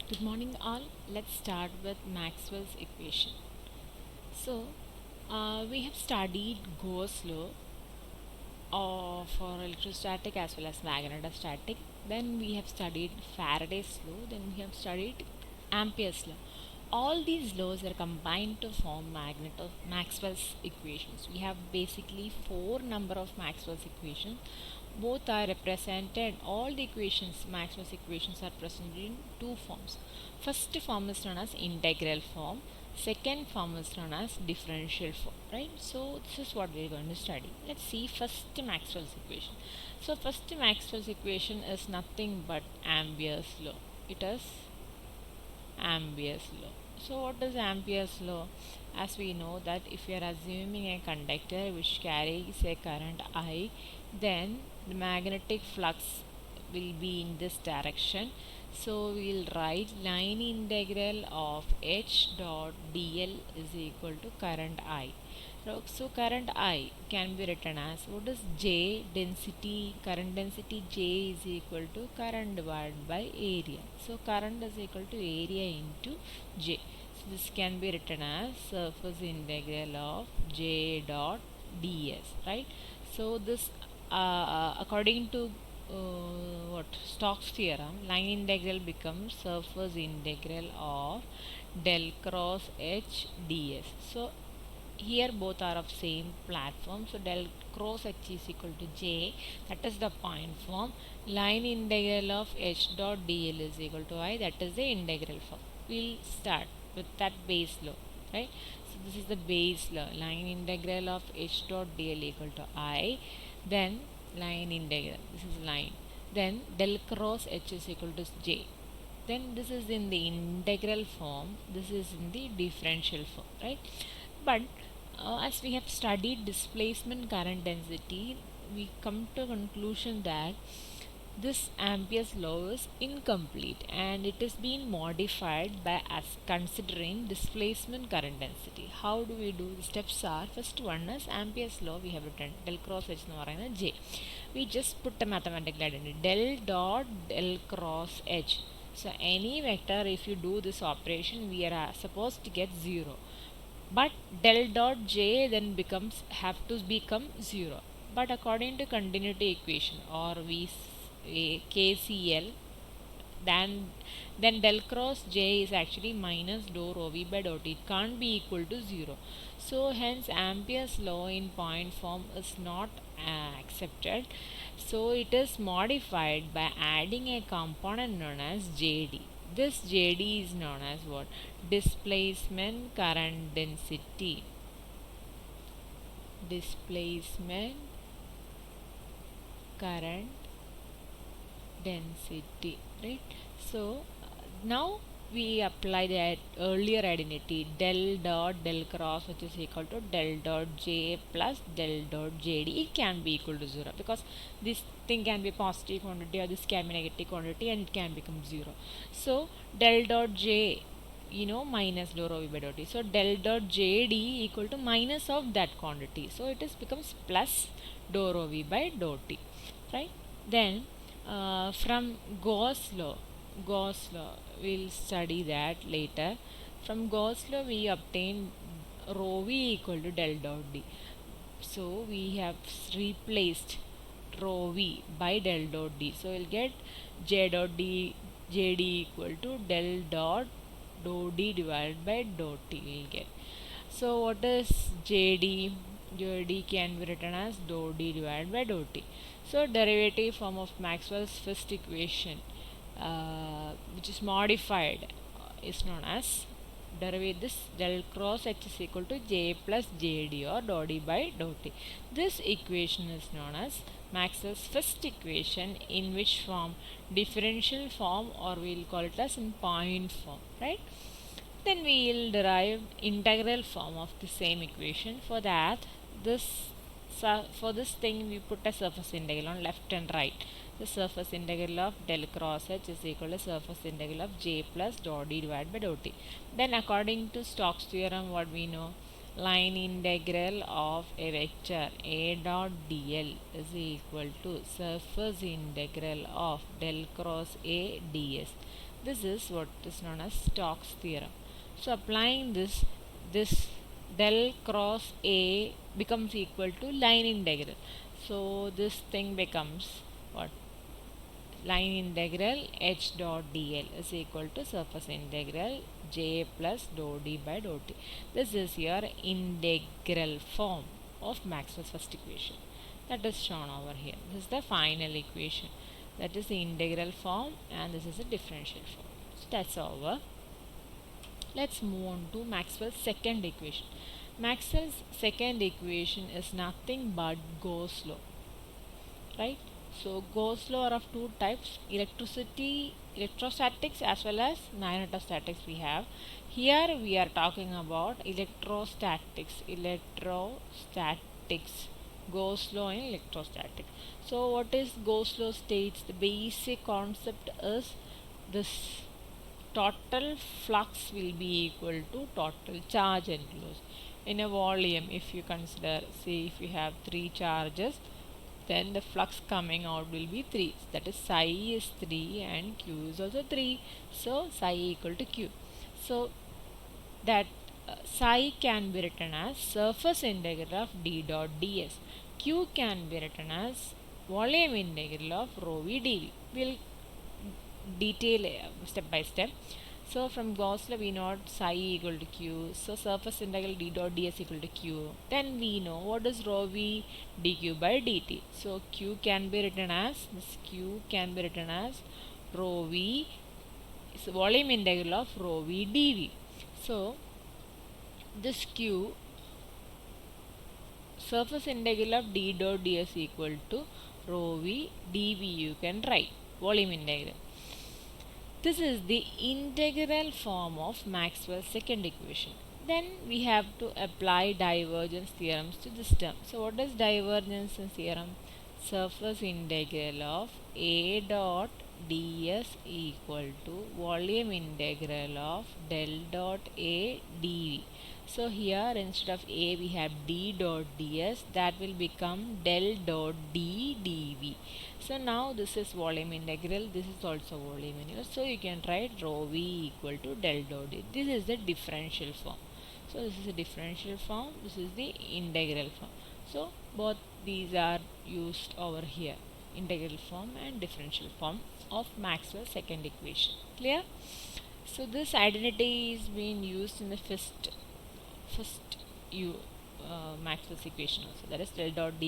Good morning, all. Let's start with Maxwell's equation. So, we have studied Gauss law for electrostatic as well as magnetostatic. Then we have studied Faraday's law. Then we have studied Ampere's law. All these laws are combined to form Maxwell's equations. We have basically four number of Maxwell's equations. Both are represented. All the equations, Maxwell's equations, are presented in two forms. First form is known as integral form. Second form is known as differential form, right? So this is what we're going to study. Let's see first Maxwell's equation. So first Maxwell's equation is nothing but Ampere's law. It is Ampere's law. So what is Ampere's law? As we know that if you are assuming a conductor which carries a current I, then the magnetic flux will be in this direction. So we will write line integral of H dot dl is equal to current I. So current I can be written as what is J density, current density J is equal to current divided by area. So current is equal to area into J. So this can be written as surface integral of J dot ds, right? So this according to what Stokes theorem, line integral becomes surface integral of del cross H ds. So here both are of same platform, so del cross H is equal to J, that is the point form. Line integral of H dot dl is equal to I, that is the integral form. We'll start with that base law, right? So this is the base law, line integral of H dot dl equal to I, then line integral, this is line, then del cross H is equal to J, then this is in the integral form, this is in the differential form, right? But as we have studied displacement current density, we come to a conclusion that this Ampere's law is incomplete and it is being modified by us considering displacement current density. How do we do? The steps are, first one is Ampere's law we have written del cross H എന്ന് പറയുന്നത് J. We just put a mathematical identity del dot del cross H. So any vector, if you do this operation, we are supposed to get 0. But del dot j then have to become 0. But according to continuity equation or KCL, then del cross j is actually minus dou rho v by dou t. It can't be equal to 0. So hence Ampere's law in point form is not accepted. So it is modified by adding a component known as JD. This JD is known as what? Displacement current density. Displacement current density, right? So now we apply that earlier identity del dot del cross, which is equal to del dot j plus del dot jd. It can be equal to 0 because this thing can be positive quantity or this can be negative quantity and it can become 0. So del dot j, minus dou rho v by dou t. So del dot jd equal to minus of that quantity. So it is becomes plus dou rho v by dou t, right? Then from Gauss law, we'll study that later. From Gauss law, we obtain rho v equal to del dot d. So we have replaced rho v by del dot d. So we'll get j dot d jd equal to del dot dou d divided by dou t. We'll get. So what is jd? jd can be written as dou d divided by dou t. So derivative form of Maxwell's first equation, which is modified, is known as derivative this del cross H is equal to j plus jd or dou d by dou t. This equation is known as Maxwell's first equation, in which form? Differential form, or we'll call it as in point form, right? Then we will derive integral form of the same equation. For that, for this thing we put a surface integral on left and right. The surface integral of del cross H is equal to surface integral of j plus dou d divided by dou t. Then according to Stokes theorem, what we know? Line integral of a vector a dot dl is equal to surface integral of del cross a ds. This is what is known as Stokes theorem. So applying this del cross A becomes equal to line integral. So this thing becomes what? Line integral h dot dl is equal to surface integral j plus dou d by dou t. This is your integral form of Maxwell's first equation that is shown over here. This is the final equation, that is the integral form, and this is a differential form. So that's over. Let's move on to Maxwell's second equation. Maxwell's second equation is nothing but Gauss law, right? So Gauss law are of two types: electrostatics as well as magnetostatics we have. Here we are talking about electrostatics. Gauss law in electrostatics. So what is Gauss law states? The basic concept is this: total flux will be equal to total charge enclosed in a volume. If you consider, say, if you have three charges, then the flux coming out will be 3. That is, psi is 3 and q is also 3. So psi equal to q. So that psi can be written as surface integral of d dot ds. Q can be written as volume integral of rho v dv. We'll detail step by step. So from Gauss law we know psi equal to q. So surface integral d dot ds equal to q. Then we know what is rho v dq by dt. So q can be written as rho v is volume integral of rho v dv. So this q, surface integral of d dot ds equal to rho v dv, you can write volume integral. This is the integral form of Maxwell's second equation. Then we have to apply divergence theorems to this term. So what is divergence theorem? Surface integral of A dot ds equal to volume integral of del dot A dv. So here instead of A we have d dot ds, that will become del dot d dv. So now this is volume integral, this is also volume integral. So you can write rho v equal to del dot d. This is the differential form. So this is a differential form, this is the integral form. So both these are used over here, integral form and differential form of Maxwell's second equation. Clear? So this identity is being used in the first Maxwell's equation also, that is del dot d